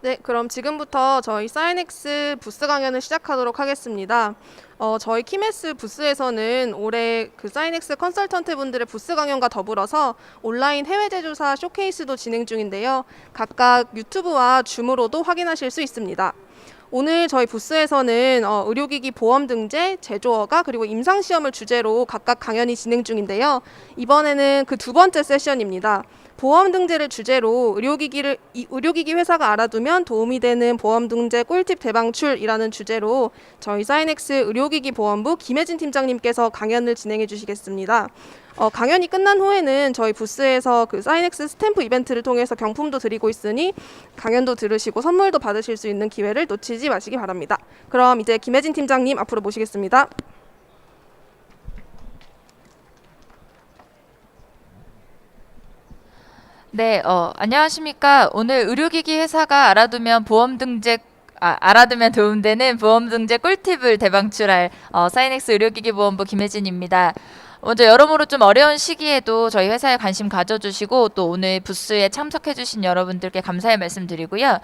네, 그럼 지금부터 저희 사이넥스 부스 강연을 시작하도록 하겠습니다. 저희 키메스 부스에서는 올해 그 사이넥스 컨설턴트 분들의 부스 강연과 더불어서 온라인 해외 제조사 쇼케이스도 진행 중인데요. 각각 유튜브와 줌으로도 확인하실 수 있습니다. 오늘 저희 부스에서는 의료기기 보험 등재, 제조허가 그리고 임상시험을 주제로 각각 강연이 진행 중인데요. 이번에는 그 두 번째 세션입니다. 보험 등재를 주제로 의료기기 회사가 알아두면 도움이 되는 보험 등재 꿀팁 대방출이라는 주제로 저희 사이넥스 의료기기 보험부 김혜진 팀장님께서 강연을 진행해 주시겠습니다. 강연이 끝난 후에는 저희 부스에서 그 사이넥스 스탬프 이벤트를 통해서 경품도 드리고 있으니 강연도 들으시고 선물도 받으실 수 있는 기회를 놓치지 마시기 바랍니다. 그럼 이제 김혜진 팀장님 앞으로 모시겠습니다. 네, 안녕하십니까. 오늘 의료기기 회사가 알아두면 도움되는 보험 등재 꿀팁을 대방출할 사이넥스 의료기기 보험부 김혜진입니다. 먼저 여러모로 좀 어려운 시기에도 저희 회사에 관심 가져주시고 또 오늘 부스에 참석해주신 여러분들께 감사의 말씀드리고요.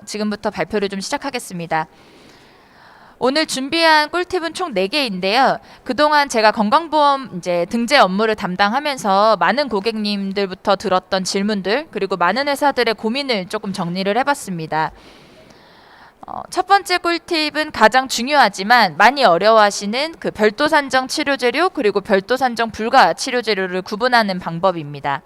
지금부터 발표를 좀 시작하겠습니다. 오늘 준비한 꿀팁은 총 4개인데요. 그동안 제가 건강보험 이제 등재 업무를 담당하면서 많은 고객님들부터 들었던 질문들 그리고 많은 회사들의 고민을 조금 정리를 해봤습니다. 첫 번째 꿀팁은 가장 중요하지만 많이 어려워하시는 그 별도 산정 치료재료 그리고 별도 산정 불가 치료재료를 구분하는 방법입니다.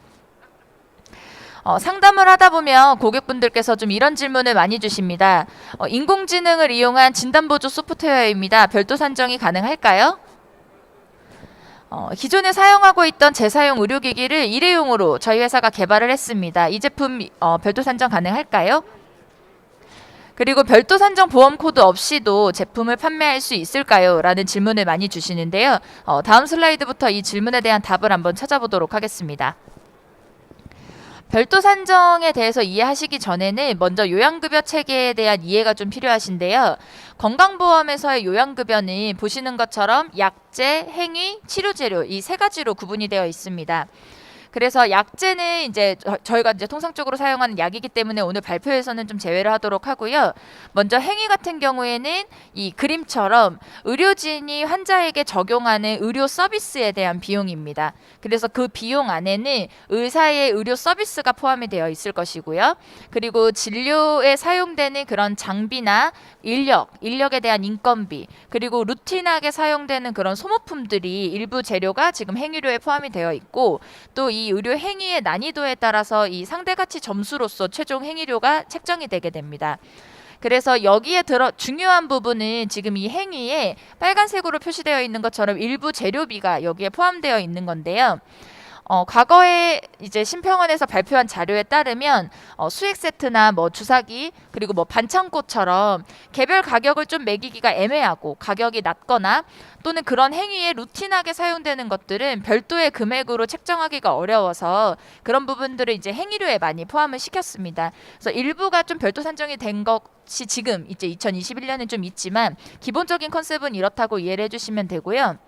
상담을 하다 보면 고객분들께서 좀 이런 질문을 많이 주십니다. 인공지능을 이용한 진단보조 소프트웨어입니다. 별도 산정이 가능할까요? 기존에 사용하고 있던 재사용 의료기기를 일회용으로 저희 회사가 개발을 했습니다. 이 제품 별도 산정 가능할까요? 그리고 별도 산정 보험 코드 없이도 제품을 판매할 수 있을까요? 라는 질문을 많이 주시는데요. 다음 슬라이드부터 이 질문에 대한 답을 한번 찾아보도록 하겠습니다. 별도 산정에 대해서 이해하시기 전에는 먼저 요양급여 체계에 대한 이해가 좀 필요하신데요. 건강보험에서의 요양급여는 보시는 것처럼 약제, 행위, 치료재료 이 3가지로 구분이 되어 있습니다. 그래서 약제는 이제 저희가 이제 통상적으로 사용하는 약이기 때문에 오늘 발표에서는 좀 제외를 하도록 하고요. 먼저 행위 같은 경우에는 이 그림처럼 의료진이 환자에게 적용하는 의료 서비스에 대한 비용입니다. 그래서 그 비용 안에는 의사의 의료 서비스가 포함이 되어 있을 것이고요. 그리고 진료에 사용되는 그런 장비나 인력에 대한 인건비, 그리고 루틴하게 사용되는 그런 소모품들이 일부 재료가 지금 행위료에 포함이 되어 있고 또 이 의료 행위의 난이도에 따라서 이 상대가치 점수로서 최종 행위료가 책정이 되게 됩니다. 그래서 여기에 중요한 부분은 지금 이 행위에 빨간색으로 표시되어 있는 것처럼 일부 재료비가 여기에 포함되어 있는 건데요. 과거에 이제 심평원에서 발표한 자료에 따르면 수액 세트나 뭐 주사기 그리고 뭐 반창고처럼 개별 가격을 좀 매기기가 애매하고 가격이 낮거나 또는 그런 행위에 루틴하게 사용되는 것들은 별도의 금액으로 책정하기가 어려워서 그런 부분들을 이제 행위료에 많이 포함을 시켰습니다. 그래서 일부가 좀 별도 산정이 된 것이 지금 이제 2021년은 좀 있지만 기본적인 컨셉은 이렇다고 이해를 해주시면 되고요.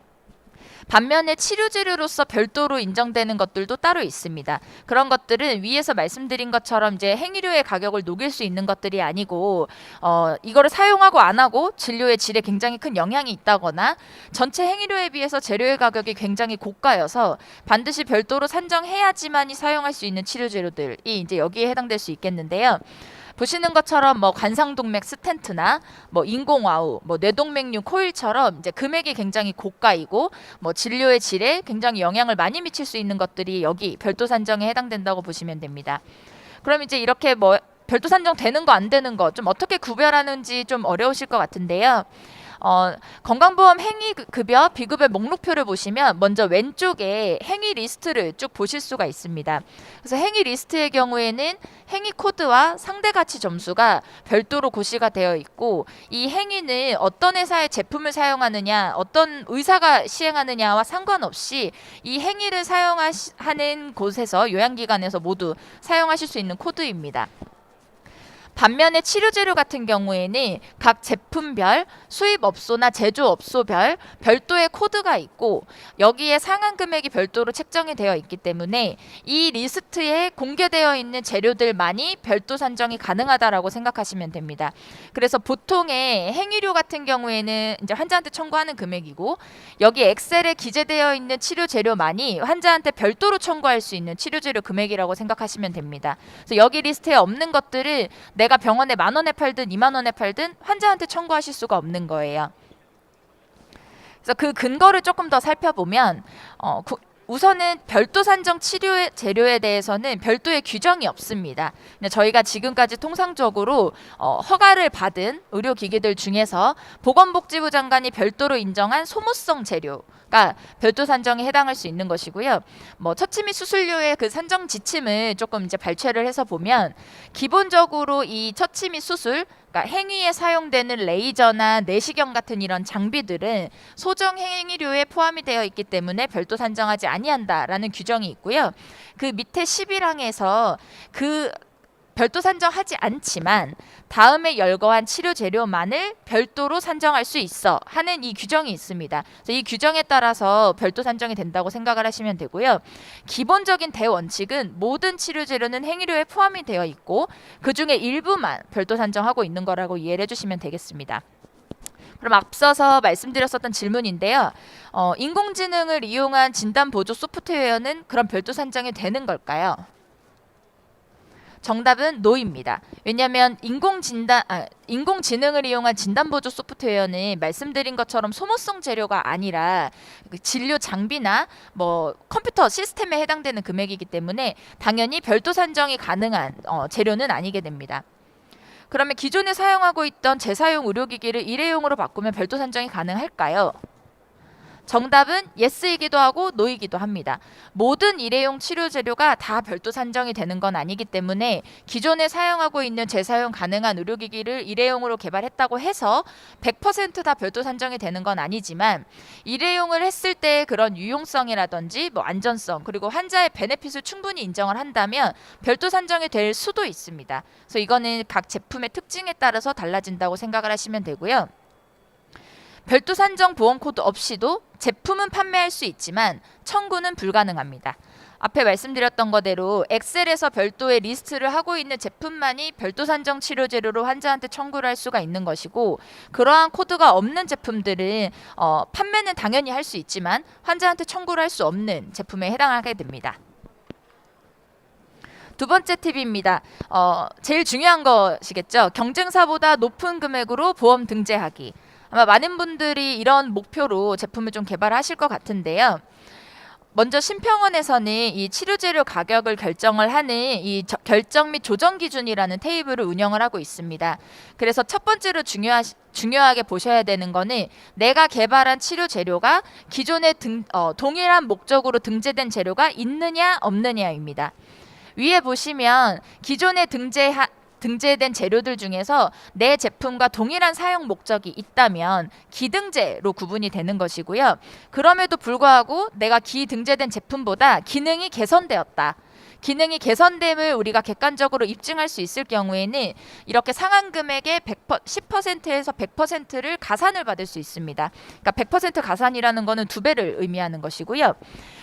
반면에 치료재료로서 별도로 인정되는 것들도 따로 있습니다. 그런 것들은 위에서 말씀드린 것처럼 이제 행위료의 가격을 녹일 수 있는 것들이 아니고 이거를 사용하고 안 하고 진료의 질에 굉장히 큰 영향이 있다거나 전체 행위료에 비해서 재료의 가격이 굉장히 고가여서 반드시 별도로 산정해야지만이 사용할 수 있는 치료재료들이 이제 여기에 해당될 수 있겠는데요. 보시는 것처럼 뭐 관상동맥 스텐트나 뭐 인공와우, 뭐 뇌동맥류 코일처럼 이제 금액이 굉장히 고가이고 뭐 진료의 질에 굉장히 영향을 많이 미칠 수 있는 것들이 여기 별도 산정에 해당된다고 보시면 됩니다. 그럼 이제 이렇게 뭐 별도 산정 되는 거 안 되는 거 좀 어떻게 구별하는지 좀 어려우실 것 같은데요. 건강보험 행위 급여, 비급여 목록표를 보시면 먼저 왼쪽에 행위 리스트를 쭉 보실 수가 있습니다. 그래서 행위 리스트의 경우에는 행위 코드와 상대가치 점수가 별도로 고시가 되어 있고 이 행위는 어떤 회사의 제품을 사용하느냐, 어떤 의사가 시행하느냐와 상관없이 이 행위를 사용하는 곳에서 요양기관에서 모두 사용하실 수 있는 코드입니다. 반면에 치료재료 같은 경우에는 각 제품별, 수입업소나 제조업소별 별도의 코드가 있고 여기에 상한 금액이 별도로 책정이 되어 있기 때문에 이 리스트에 공개되어 있는 재료들만이 별도 산정이 가능하다라고 생각하시면 됩니다. 그래서 보통의 행위료 같은 경우에는 이제 환자한테 청구하는 금액이고 여기 엑셀에 기재되어 있는 치료재료만이 환자한테 별도로 청구할 수 있는 치료재료 금액이라고 생각하시면 됩니다. 그래서 여기 리스트에 없는 것들을 내가 병원에 10,000원에 팔든 20,000원에 팔든 환자한테 청구하실 수가 없는 거예요. 그래서 그 근거를 조금 더 살펴보면 우선은 별도 산정 치료 재료에 대해서는 별도의 규정이 없습니다. 저희가 지금까지 통상적으로 허가를 받은 의료기기들 중에서 보건복지부 장관이 별도로 인정한 소모성 재료가 별도 산정에 해당할 수 있는 것이고요. 처치 및 수술료의 그 산정 지침을 조금 이제 발췌를 해서 보면 기본적으로 이 처치 및 수술 그러니까 행위에 사용되는 레이저나 내시경 같은 이런 장비들은 소정 행위료에 포함이 되어 있기 때문에 별도 산정하지 아니한다라는 규정이 있고요. 그 밑에 11항에서 그 별도 산정하지 않지만 다음에 열거한 치료 재료만을 별도로 산정할 수 있어 하는 이 규정이 있습니다. 그래서 이 규정에 따라서 별도 산정이 된다고 생각을 하시면 되고요. 기본적인 대원칙은 모든 치료 재료는 행위료에 포함이 되어 있고 그중에 일부만 별도 산정하고 있는 거라고 이해를 해주시면 되겠습니다. 그럼 앞서서 말씀드렸었던 질문인데요. 인공지능을 이용한 진단 보조 소프트웨어는 그럼 별도 산정이 되는 걸까요? 정답은 노입니다. 왜냐하면 인공지능을 이용한 진단보조 소프트웨어는 말씀드린 것처럼 소모성 재료가 아니라 진료 장비나 컴퓨터 시스템에 해당되는 금액이기 때문에 당연히 별도 산정이 가능한 재료는 아니게 됩니다. 그러면 기존에 사용하고 있던 재사용 의료기기를 일회용으로 바꾸면 별도 산정이 가능할까요? 정답은 예스이기도 하고 노이기도 합니다. 모든 일회용 치료 재료가 다 별도 산정이 되는 건 아니기 때문에 기존에 사용하고 있는 재사용 가능한 의료기기를 일회용으로 개발했다고 해서 100%다 별도 산정이 되는 건 아니지만 일회용을 했을 때 그런 유용성이라든지 안전성 그리고 환자의 베네핏을 충분히 인정을 한다면 별도 산정이 될 수도 있습니다. 그래서 이거는 각 제품의 특징에 따라서 달라진다고 생각을 하시면 되고요. 별도 산정 보험 코드 없이도 제품은 판매할 수 있지만 청구는 불가능합니다. 앞에 말씀드렸던 거대로 엑셀에서 별도의 리스트를 하고 있는 제품만이 별도 산정 치료 재료로 환자한테 청구를 할 수가 있는 것이고 그러한 코드가 없는 제품들은 판매는 당연히 할 수 있지만 환자한테 청구를 할 수 없는 제품에 해당하게 됩니다. 두 번째 팁입니다. 제일 중요한 것이겠죠. 경쟁사보다 높은 금액으로 보험 등재하기. 아마 많은 분들이 이런 목표로 제품을 좀 개발하실 것 같은데요. 먼저 심평원에서는 이 치료재료 가격을 결정을 하는 이 결정 및 조정 기준이라는 테이블을 운영을 하고 있습니다. 그래서 첫 번째로 중요하게 보셔야 되는 거는 내가 개발한 치료 재료가 기존에 동일한 목적으로 등재된 재료가 있느냐 없느냐입니다. 위에 보시면 기존에 등재된 재료들 중에서 내 제품과 동일한 사용 목적이 있다면 기등재로 구분이 되는 것이고요. 그럼에도 불구하고 내가 기등재된 제품보다 기능이 개선되었다. 기능이 개선됨을 우리가 객관적으로 입증할 수 있을 경우에는 이렇게 상한 금액의 10%에서 100%를 가산을 받을 수 있습니다. 그러니까 100% 가산이라는 거는 2배를 의미하는 것이고요.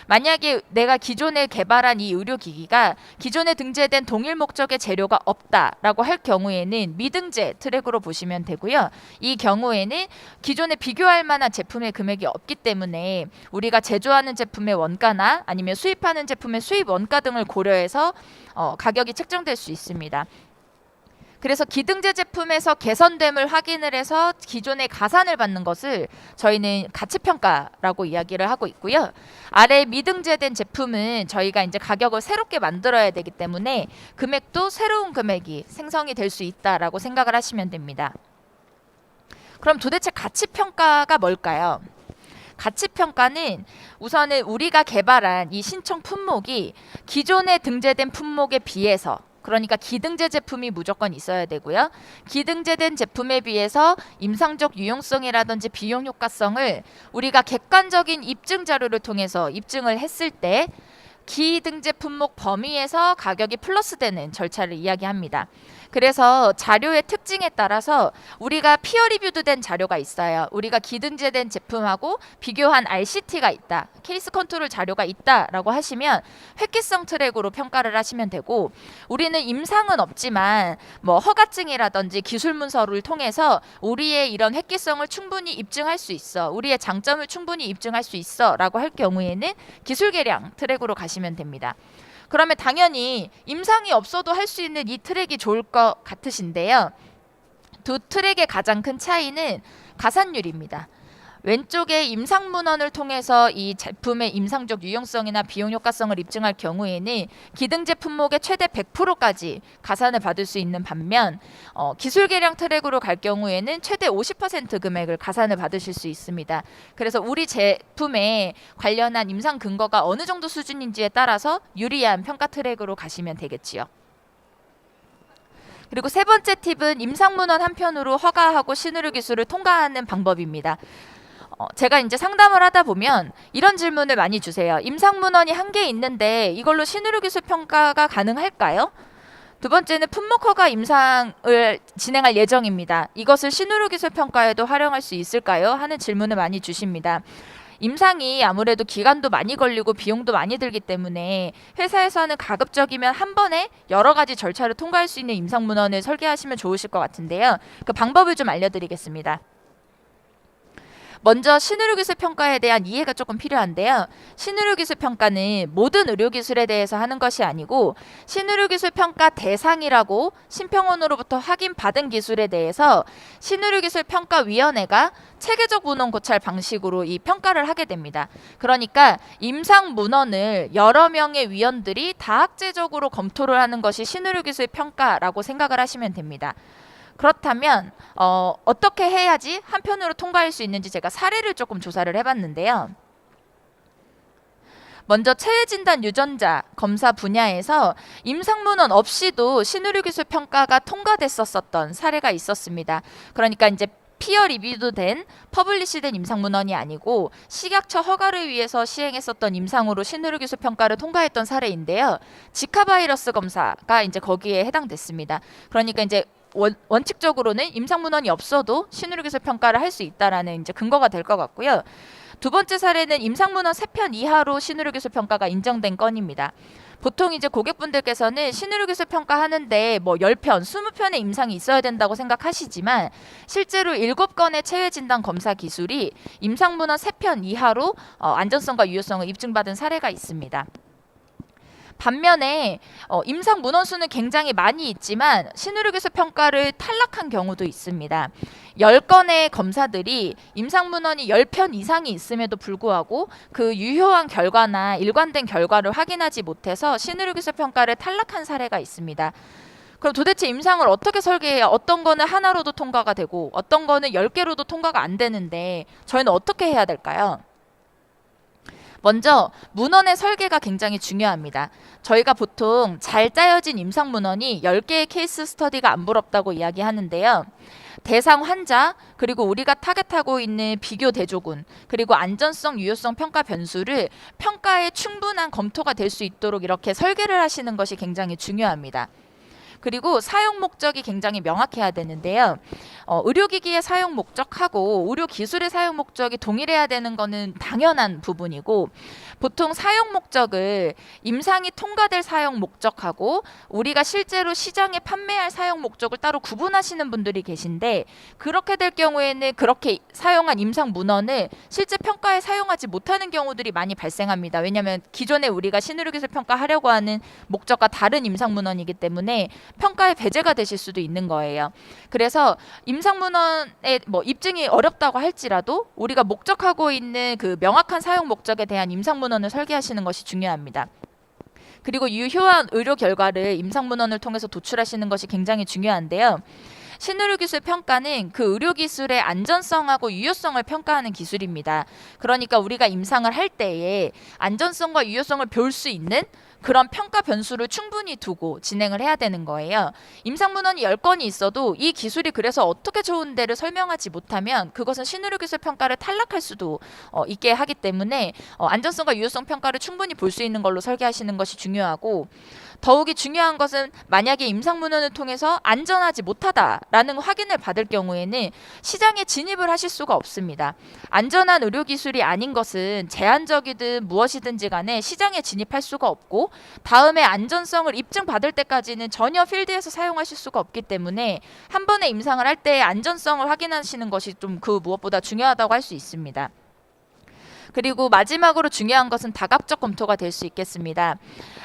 만약에 내가 기존에 개발한 이 의료기기가 기존에 등재된 동일 목적의 재료가 없다라고 할 경우에는 미등재 트랙으로 보시면 되고요. 이 경우에는 기존에 비교할 만한 제품의 금액이 없기 때문에 우리가 제조하는 제품의 원가나 아니면 수입하는 제품의 수입 원가 등을 고려해서 가격이 책정될 수 있습니다. 그래서 기등재 제품에서 개선됨을 확인을 해서 기존의 가산을 받는 것을 저희는 가치평가라고 이야기를 하고 있고요. 아래 미등재된 제품은 저희가 이제 가격을 새롭게 만들어야 되기 때문에 금액도 새로운 금액이 생성이 될 수 있다라고 생각을 하시면 됩니다. 그럼 도대체 가치평가가 뭘까요? 가치평가는 우선은 우리가 개발한 이 신청 품목이 기존에 등재된 품목에 비해서 그러니까 기등재 제품이 무조건 있어야 되고요. 기등재된 제품에 비해서 임상적 유용성이라든지 비용 효과성을 우리가 객관적인 입증 자료를 통해서 입증을 했을 때 기등재 품목 범위에서 가격이 플러스되는 절차를 이야기합니다. 그래서 자료의 특징에 따라서 우리가 피어 리뷰드 된 자료가 있어요. 우리가 기등재된 제품하고 비교한 RCT가 있다. 케이스 컨트롤 자료가 있다라고 하시면 획기성 트랙으로 평가를 하시면 되고, 우리는 임상은 없지만 뭐 허가증이라든지 기술 문서를 통해서 우리의 이런 획기성을 충분히 입증할 수 있어, 우리의 장점을 충분히 입증할 수 있어 라고 할 경우에는 기술 계량 트랙으로 가시면 됩니다. 그러면 당연히 임상이 없어도 할 수 있는 이 트랙이 좋을 것 같으신데요. 두 트랙의 가장 큰 차이는 가산율입니다. 왼쪽에 임상 문헌을 통해서 이 제품의 임상적 유용성이나 비용 효과성을 입증할 경우에는 기등재 품목의 최대 100%까지 가산을 받을 수 있는 반면, 기술 계량 트랙으로 갈 경우에는 최대 50% 금액을 가산을 받으실 수 있습니다. 그래서 우리 제품에 관련한 임상 근거가 어느 정도 수준인지에 따라서 유리한 평가 트랙으로 가시면 되겠지요. 그리고 세 번째 팁은 임상 문헌 한편으로 허가하고 신의료 기술을 통과하는 방법입니다. 제가 이제 상담을 하다 보면 이런 질문을 많이 주세요. 임상 문헌이 한 개 있는데 이걸로 신의료 기술 평가가 가능할까요? 두 번째는 품목 허가 임상을 진행할 예정입니다. 이것을 신의료 기술 평가에도 활용할 수 있을까요? 하는 질문을 많이 주십니다. 임상이 아무래도 기간도 많이 걸리고 비용도 많이 들기 때문에 회사에서는 가급적이면 한 번에 여러 가지 절차를 통과할 수 있는 임상 문헌을 설계하시면 좋으실 것 같은데요. 그 방법을 좀 알려드리겠습니다. 먼저 신의료기술 평가에 대한 이해가 조금 필요한데요. 신의료기술 평가는 모든 의료기술에 대해서 하는 것이 아니고, 신의료기술 평가 대상이라고 심평원으로부터 확인받은 기술에 대해서 신의료기술 평가위원회가 체계적 문헌 고찰 방식으로 이 평가를 하게 됩니다. 그러니까 임상 문헌을 여러 명의 위원들이 다학제적으로 검토를 하는 것이 신의료기술 평가라고 생각을 하시면 됩니다. 그렇다면 어떻게 해야지 한편으로 통과할 수 있는지 제가 사례를 조금 조사를 해봤는데요. 먼저 체외진단 유전자 검사 분야에서 임상문헌 없이도 신의료기술 평가가 통과됐었던 사례가 있었습니다. 그러니까 이제 피어 리뷰도 된 퍼블리시된 임상문헌이 아니고 식약처 허가를 위해서 시행했었던 임상으로 신의료기술 평가를 통과했던 사례인데요. 지카 바이러스 검사가 이제 거기에 해당됐습니다. 그러니까 이제 원칙적으로는 임상 문헌이 없어도 신의료기술 평가를 할 수 있다라는 이제 근거가 될 것 같고요. 두 번째 사례는 임상 문헌 3편 이하로 신의료기술 평가가 인정된 건입니다. 보통 이제 고객분들께서는 신의료기술 평가하는데 뭐 10편, 20편의 임상이 있어야 된다고 생각하시지만 실제로 7건의 체외진단 검사 기술이 임상 문헌 3편 이하로 안전성과 유효성을 입증받은 사례가 있습니다. 반면에 임상 문헌 수는 굉장히 많이 있지만 신의료기술 평가를 탈락한 경우도 있습니다. 10건의 검사들이 임상 문헌이 10편 이상이 있음에도 불구하고 그 유효한 결과나 일관된 결과를 확인하지 못해서 신의료기술 평가를 탈락한 사례가 있습니다. 그럼 도대체 임상을 어떻게 설계해야 어떤 거는 하나로도 통과가 되고 어떤 거는 10개로도 통과가 안 되는데 저희는 어떻게 해야 될까요? 먼저 문헌의 설계가 굉장히 중요합니다. 저희가 보통 잘 짜여진 임상 문헌이 10개의 케이스 스터디가 안 부럽다고 이야기하는데요. 대상 환자, 그리고 우리가 타겟하고 있는 비교 대조군, 그리고 안전성, 유효성 평가 변수를 평가에 충분한 검토가 될 수 있도록 이렇게 설계를 하시는 것이 굉장히 중요합니다. 그리고 사용 목적이 굉장히 명확해야 되는데요. 의료기기의 사용 목적하고 의료기술의 사용 목적이 동일해야 되는 것은 당연한 부분이고, 보통 사용 목적을 임상이 통과될 사용 목적하고 우리가 실제로 시장에 판매할 사용 목적을 따로 구분하시는 분들이 계신데, 그렇게 될 경우에는 그렇게 사용한 임상 문헌을 실제 평가에 사용하지 못하는 경우들이 많이 발생합니다. 왜냐하면 기존에 우리가 신의료기술 평가하려고 하는 목적과 다른 임상 문헌이기 때문에 평가에 배제가 되실 수도 있는 거예요. 그래서 임상 문헌의 입증이 어렵다고 할지라도 우리가 목적하고 있는 그 명확한 사용 목적에 대한 임상 문헌을 설계하시는 것이 중요합니다. 그리고 유효한 의료 결과를 임상 문헌을 통해서 도출하시는 것이 굉장히 중요한데요. 신의료기술 평가는 그 의료기술의 안전성하고 유효성을 평가하는 기술입니다. 그러니까 우리가 임상을 할 때에 안전성과 유효성을 볼 수 있는 그런 평가 변수를 충분히 두고 진행을 해야 되는 거예요. 임상 문헌이 10건이 있어도 이 기술이 그래서 어떻게 좋은데를 설명하지 못하면 그것은 신의료기술 평가를 탈락할 수도 있게 하기 때문에 안전성과 유효성 평가를 충분히 볼 수 있는 걸로 설계하시는 것이 중요하고, 더욱이 중요한 것은 만약에 임상문헌을 통해서 안전하지 못하다라는 확인을 받을 경우에는 시장에 진입을 하실 수가 없습니다. 안전한 의료기술이 아닌 것은 제한적이든 무엇이든지 간에 시장에 진입할 수가 없고 다음에 안전성을 입증받을 때까지는 전혀 필드에서 사용하실 수가 없기 때문에 한 번에 임상을 할 때 안전성을 확인하시는 것이 좀 그 무엇보다 중요하다고 할 수 있습니다. 그리고 마지막으로 중요한 것은 다각적 검토가 될 수 있겠습니다.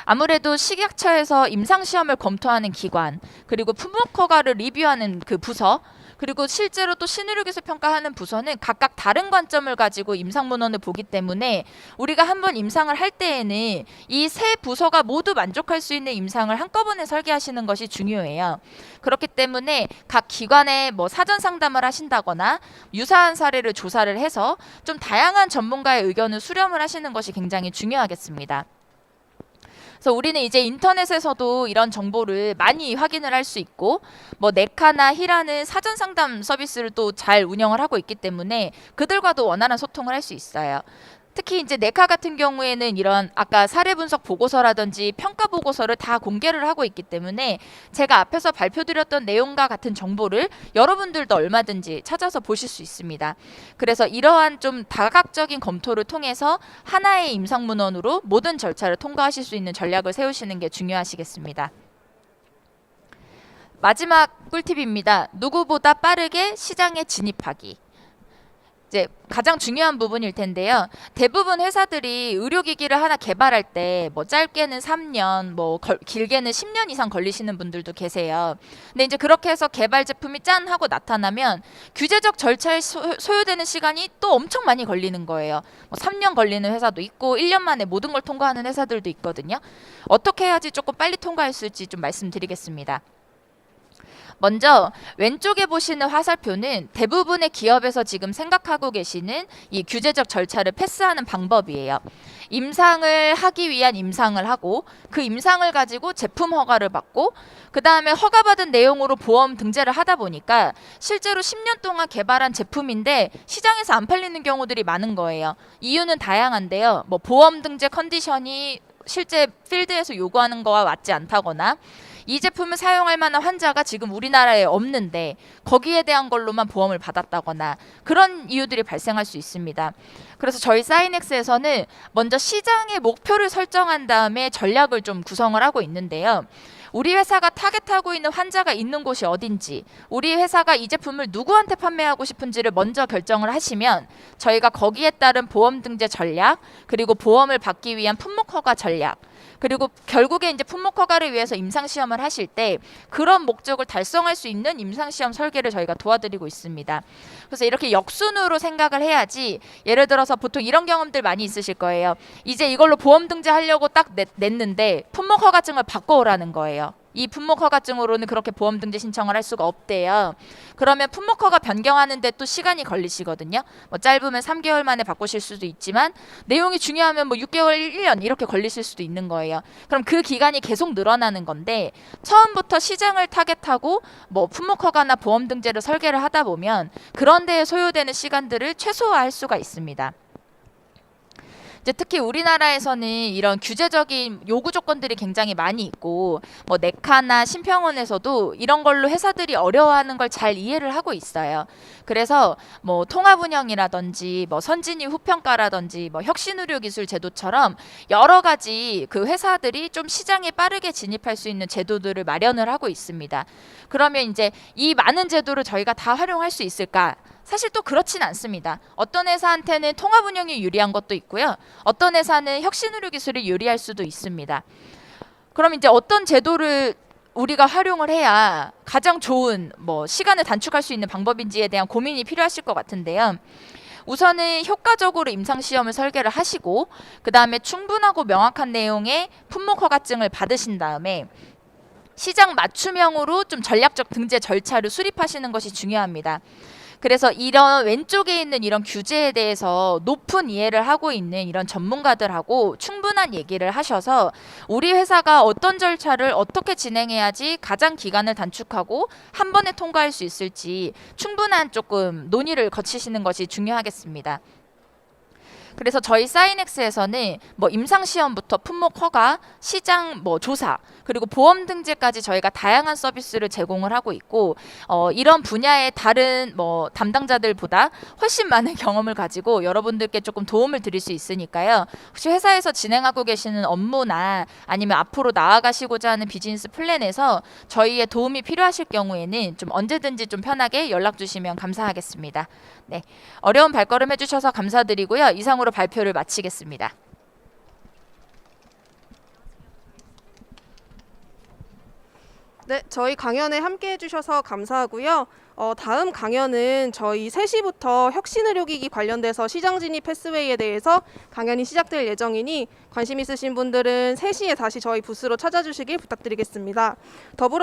아무래도 식약처에서 임상시험을 검토하는 기관, 그리고 품목허가를 리뷰하는 그 부서, 그리고 실제로 또 신의료기술 평가하는 부서는 각각 다른 관점을 가지고 임상문헌을 보기 때문에 우리가 한번 임상을 할 때에는 이 세 부서가 모두 만족할 수 있는 임상을 한꺼번에 설계하시는 것이 중요해요. 그렇기 때문에 각 기관에 뭐 사전 상담을 하신다거나 유사한 사례를 조사를 해서 좀 다양한 전문가의 의견을 수렴을 하시는 것이 굉장히 중요하겠습니다. 그래서 우리는 이제 인터넷에서도 이런 정보를 많이 확인을 할 수 있고 뭐 네카나 히라는 사전 상담 서비스를 또 잘 운영을 하고 있기 때문에 그들과도 원활한 소통을 할 수 있어요. 특히 이제 네카 같은 경우에는 이런 아까 사례 분석 보고서라든지 평가 보고서를 다 공개를 하고 있기 때문에 제가 앞에서 발표드렸던 내용과 같은 정보를 여러분들도 얼마든지 찾아서 보실 수 있습니다. 그래서 이러한 좀 다각적인 검토를 통해서 하나의 임상문헌으로 모든 절차를 통과하실 수 있는 전략을 세우시는 게 중요하시겠습니다. 마지막 꿀팁입니다. 누구보다 빠르게 시장에 진입하기. 이제 가장 중요한 부분일 텐데요. 대부분 회사들이 의료기기를 하나 개발할 때 뭐 짧게는 3년, 길게는 10년 이상 걸리시는 분들도 계세요. 근데 이제 그렇게 해서 개발 제품이 짠 하고 나타나면 규제적 절차에 소요되는 시간이 또 엄청 많이 걸리는 거예요. 뭐 3년 걸리는 회사도 있고 1년 만에 모든 걸 통과하는 회사들도 있거든요. 어떻게 해야지 조금 빨리 통과했을지 좀 말씀드리겠습니다. 먼저 왼쪽에 보시는 화살표는 대부분의 기업에서 지금 생각하고 계시는 이 규제적 절차를 패스하는 방법이에요. 임상을 하기 위한 임상을 하고 그 임상을 가지고 제품 허가를 받고 그 다음에 허가받은 내용으로 보험 등재를 하다 보니까 실제로 10년 동안 개발한 제품인데 시장에서 안 팔리는 경우들이 많은 거예요. 이유는 다양한데요. 뭐 보험 등재 컨디션이 실제 필드에서 요구하는 거와 맞지 않다거나 이 제품을 사용할 만한 환자가 지금 우리나라에 없는데 거기에 대한 걸로만 보험을 받았다거나 그런 이유들이 발생할 수 있습니다. 그래서 저희 사이넥스에서는 먼저 시장의 목표를 설정한 다음에 전략을 좀 구성을 하고 있는데요. 우리 회사가 타겟하고 있는 환자가 있는 곳이 어딘지, 우리 회사가 이 제품을 누구한테 판매하고 싶은지를 먼저 결정을 하시면 저희가 거기에 따른 보험 등재 전략, 그리고 보험을 받기 위한 품목 허가 전략, 그리고 결국에 이제 품목 허가를 위해서 임상 시험을 하실 때 그런 목적을 달성할 수 있는 임상 시험 설계를 저희가 도와드리고 있습니다. 그래서 이렇게 역순으로 생각을 해야지, 예를 들어서 보통 이런 경험들 많이 있으실 거예요. 이제 이걸로 보험 등재하려고 딱 냈는데 품목 허가증을 바꿔오라는 거예요. 이 품목 허가증으로는 그렇게 보험 등재 신청을 할 수가 없대요. 그러면 품목 허가 변경하는데 또 시간이 걸리시거든요. 뭐 짧으면 3개월 만에 바꾸실 수도 있지만 내용이 중요하면 뭐 6개월, 1년 이렇게 걸리실 수도 있는 거예요. 그럼 그 기간이 계속 늘어나는 건데 처음부터 시장을 타겟하고 뭐 품목 허가나 보험 등재를 설계를 하다 보면 그런 데에 소요되는 시간들을 최소화할 수가 있습니다. 이제 특히 우리나라에서는 이런 규제적인 요구 조건들이 굉장히 많이 있고 뭐 네카나 심평원에서도 이런 걸로 회사들이 어려워하는 걸 잘 이해를 하고 있어요. 그래서 뭐 통합 운영이라든지 뭐 선진위 후평가라든지 뭐 혁신의료기술 제도처럼 여러 가지 그 회사들이 좀 시장에 빠르게 진입할 수 있는 제도들을 마련을 하고 있습니다. 그러면 이제 이 많은 제도를 저희가 다 활용할 수 있을까? 사실 또 그렇진 않습니다. 어떤 회사한테는 통합 운영이 유리한 것도 있고요. 어떤 회사는 혁신의료 기술이 유리할 수도 있습니다. 그럼 이제 어떤 제도를 우리가 활용을 해야 가장 좋은 뭐 시간을 단축할 수 있는 방법인지에 대한 고민이 필요하실 것 같은데요. 우선은 효과적으로 임상시험을 설계를 하시고 그 다음에 충분하고 명확한 내용의 품목 허가증을 받으신 다음에 시장 맞춤형으로 좀 전략적 등재 절차를 수립하시는 것이 중요합니다. 그래서 이런 왼쪽에 있는 이런 규제에 대해서 높은 이해를 하고 있는 이런 전문가들하고 충분한 얘기를 하셔서 우리 회사가 어떤 절차를 어떻게 진행해야지 가장 기간을 단축하고 한 번에 통과할 수 있을지 충분한 조금 논의를 거치시는 것이 중요하겠습니다. 그래서 저희 사이넥스에서는 뭐 임상 시험부터 품목 허가, 시장 뭐 조사, 그리고 보험 등재까지 저희가 다양한 서비스를 제공을 하고 있고 이런 분야의 다른 뭐 담당자들보다 훨씬 많은 경험을 가지고 여러분들께 조금 도움을 드릴 수 있으니까요. 혹시 회사에서 진행하고 계시는 업무나 아니면 앞으로 나아가시고자 하는 비즈니스 플랜에서 저희의 도움이 필요하실 경우에는 좀 언제든지 좀 편하게 연락 주시면 감사하겠습니다. 네, 어려운 발걸음 해주셔서 감사드리고요. 이상으로 발표를 마치겠습니다. 네, 저희 강연에 함께 해주셔서 감사하고요. 다음 강연은 저희 3시부터 혁신의료기기 관련돼서 시장 진입 패스웨이에 대해서 강연이 시작될 예정이니 관심 있으신 분들은 3시에 다시 저희 부스로 찾아주시길 부탁드리겠습니다. 더불어